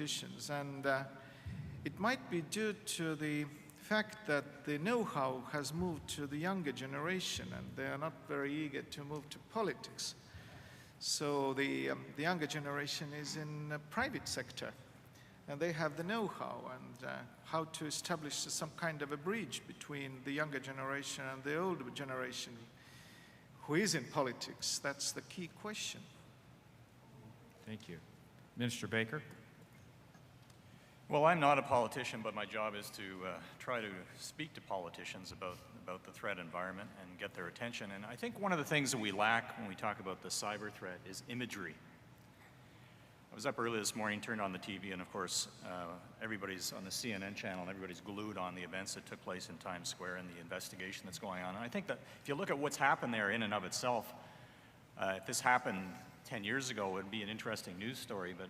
politicians. And it might be due to the fact that the know-how has moved to the younger generation, and they are not very eager to move to politics. So the younger generation is in the private sector, and they have the know-how and how to establish some kind of a bridge between the younger generation and the older generation who is in politics. That's the key question. Thank you. Minister Baker. Well, I'm not a politician, but my job is to try to speak to politicians about the threat environment and get their attention. And I think one of the things that we lack when we talk about the cyber threat is imagery. I was up early this morning, turned on the TV, and of course, everybody's on the CNN channel, and everybody's glued on the events that took place in Times Square and the investigation that's going on. And I think that if you look at what's happened there in and of itself, if this happened 10 years ago, it would be an interesting news story, but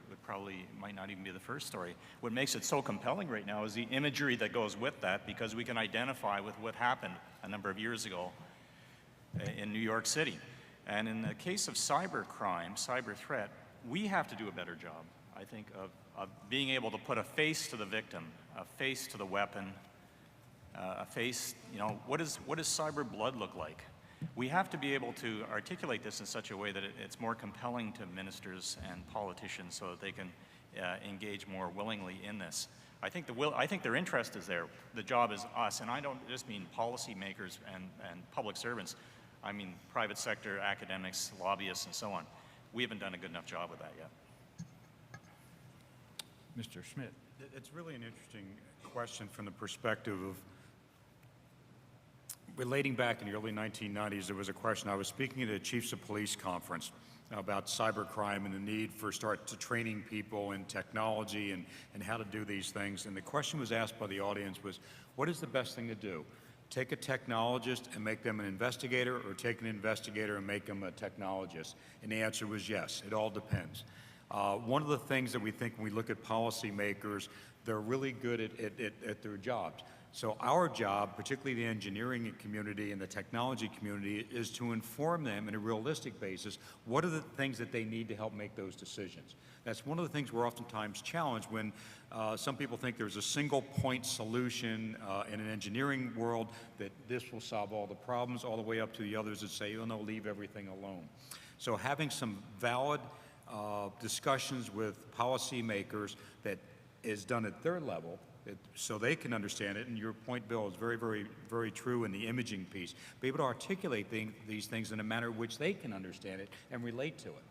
might not even be the first story. What makes it so compelling right now is the imagery that goes with that, because we can identify with what happened a number of years ago in New York City. And in the case of cyber crime, cyber threat, we have to do a better job, I think, of being able to put a face to the victim, a face to the weapon, a face, what does cyber blood look like? We have to be able to articulate this in such a way that it's more compelling to ministers and politicians so that they can engage more willingly in this. I think their interest is there. The job is us, and I don't just mean policymakers and public servants. I mean private sector, academics, lobbyists, and so on. We haven't done a good enough job with that yet. Mr. Schmidt. It's really an interesting question from the perspective of relating back in the early 1990s. There was a question. I was speaking at a Chiefs of Police conference about cybercrime and the need for training people in technology and how to do these things. And the question was asked by the audience was, what is the best thing to do? Take a technologist and make them an investigator, or take an investigator and make them a technologist? And the answer was yes, it all depends. One of the things that we think when we look at policymakers, they're really good at their jobs. So our job, particularly the engineering community and the technology community, is to inform them on a realistic basis what are the things that they need to help make those decisions. That's one of the things we're oftentimes challenged when some people think there's a single point solution in an engineering world, that this will solve all the problems, all the way up to the others that say, oh no, leave everything alone. So having some valid discussions with policymakers that is done at their level, so they can understand it, and your point, Bill, is very, very, very true in the imaging piece. Be able to articulate these things in a manner in which they can understand it and relate to it.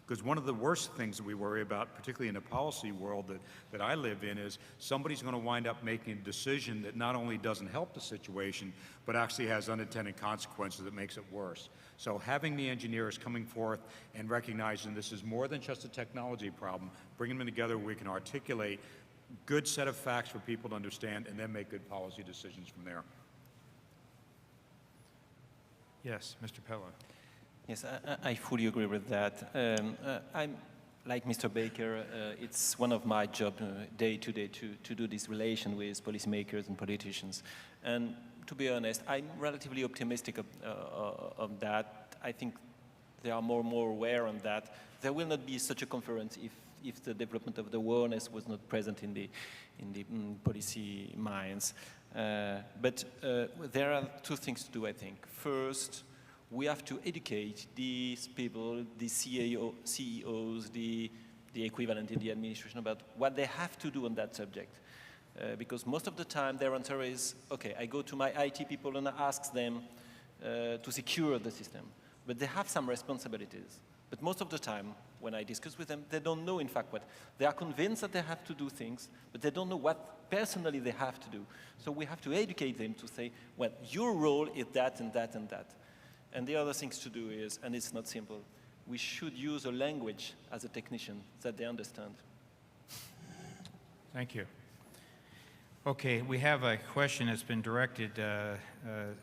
Because one of the worst things that we worry about, particularly in the policy world that I live in, is somebody's going to wind up making a decision that not only doesn't help the situation, but actually has unintended consequences that makes it worse. So having the engineers coming forth and recognizing this is more than just a technology problem, bringing them together where we can articulate good set of facts for people to understand and then make good policy decisions from there. Yes, Mr. Pello. Yes, I fully agree with that. I'm like Mr. Baker. It's one of my job day to day to do this relation with policymakers and politicians. And to be honest, I'm relatively optimistic of that. I think they are more and more aware on that. There will not be such a conference if the development of the awareness was not present in the policy minds. But there are two things to do, I think. First, we have to educate these people, the CEOs, the equivalent in the administration, about what they have to do on that subject. Because most of the time their answer is, okay, I go to my IT people and I ask them to secure the system. But they have some responsibilities. But most of the time, when I discuss with them, they don't know, in fact, what. They are convinced that they have to do things, but they don't know what personally they have to do. So we have to educate them to say, well, your role is that and that and that. And the other things to do is, and it's not simple, we should use a language as a technician that they understand. Thank you. Okay, we have a question that's been directed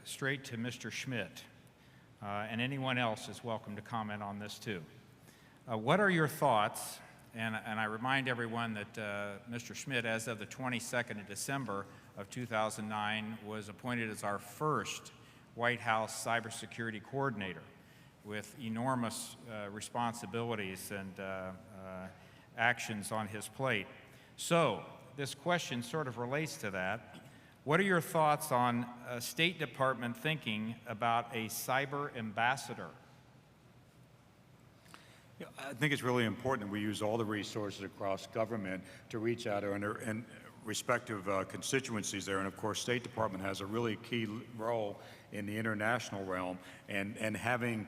straight to Mr. Schmidt. And anyone else is welcome to comment on this too. What are your thoughts, and I remind everyone that Mr. Schmidt, as of the 22nd of December of 2009, was appointed as our first White House cybersecurity coordinator with enormous responsibilities and actions on his plate. So this question sort of relates to that. What are your thoughts on State Department thinking about a cyber ambassador? Yeah, I think it's really important that we use all the resources across government to reach out and respective constituencies there. And of course, State Department has a really key role in the international realm, and having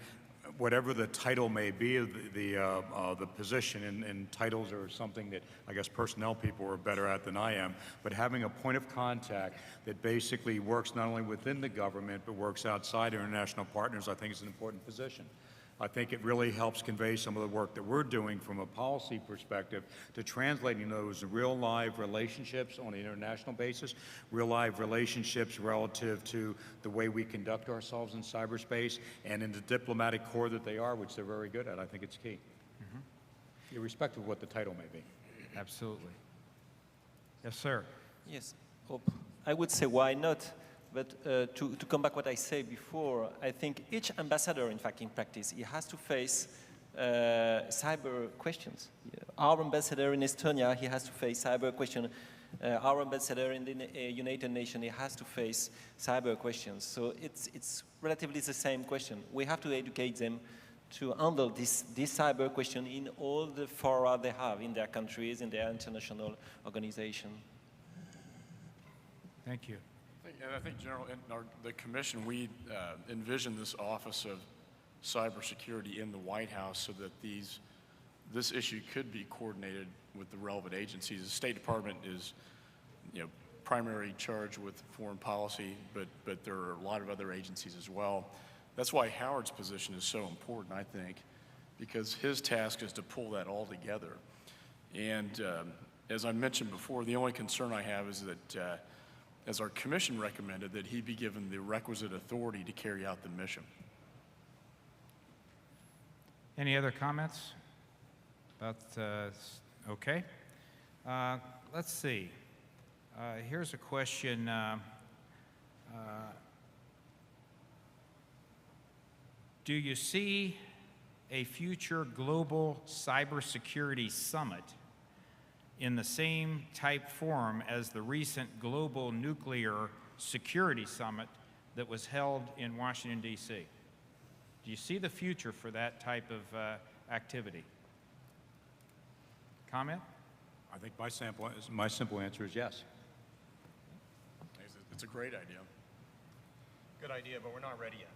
whatever the title may be of the position, and titles are something that I guess personnel people are better at than I am, but having a point of contact that basically works not only within the government but works outside international partners, I think is an important position. I think it really helps convey some of the work that we're doing from a policy perspective to translating those real live relationships on an international basis, real live relationships relative to the way we conduct ourselves in cyberspace and in the diplomatic corps that they are, which they're very good at. I think it's key, irrespective of what the title may be. Absolutely. Yes, sir. Yes, I would say why not? But to come back what I said before, I think each ambassador, in fact, in practice, he has to face cyber questions. Our ambassador in Estonia, he has to face cyber questions. Our ambassador in the United Nations, he has to face cyber questions. So it's relatively the same question. We have to educate them to handle this cyber question in all the fora they have in their countries, in their international organization. Thank you. And I think, General, in the commission, we envision this Office of Cybersecurity in the White House so that this issue could be coordinated with the relevant agencies. The State Department is, primary charge with foreign policy, but there are a lot of other agencies as well. That's why Howard's position is so important, I think, because his task is to pull that all together. And as I mentioned before, the only concern I have is that as our commission recommended, that he be given the requisite authority to carry out the mission. Any other comments? Okay. Let's see. Here's a question. Do you see a future global cybersecurity summit in the same type form as the recent Global Nuclear Security Summit that was held in Washington, D.C.? Do you see the future for that type of activity? Comment? I think my simple answer is yes. It's a great idea. Good idea, but we're not ready yet.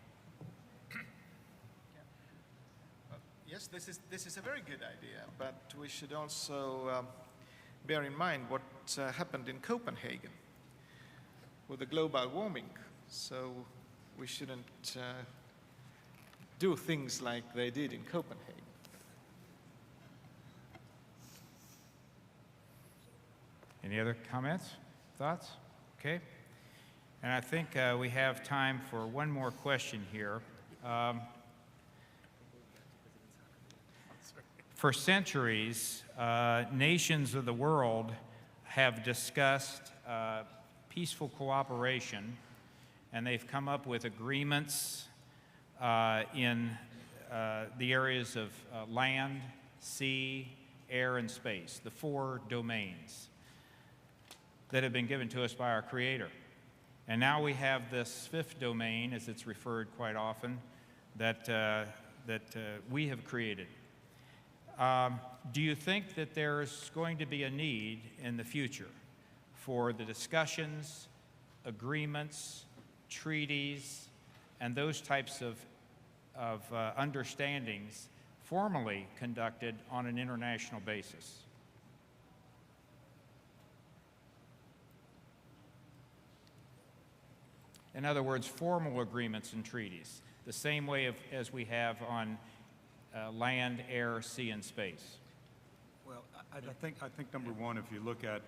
Yes, this is a very good idea, but we should also bear in mind what happened in Copenhagen with the global warming. So we shouldn't do things like they did in Copenhagen. Any other comments, thoughts? Okay. And I think we have time for one more question here. For centuries, nations of the world have discussed peaceful cooperation, and they've come up with agreements in the areas of land, sea, air, and space, the 4 domains that have been given to us by our Creator. And now we have this 5th domain, as it's referred quite often, that we have created. Do you think that there's going to be a need in the future for the discussions, agreements, treaties, and those types of understandings formally conducted on an international basis? In other words, formal agreements and treaties, the same way as we have on land, air, sea, and space. Well, I think number one, if you look at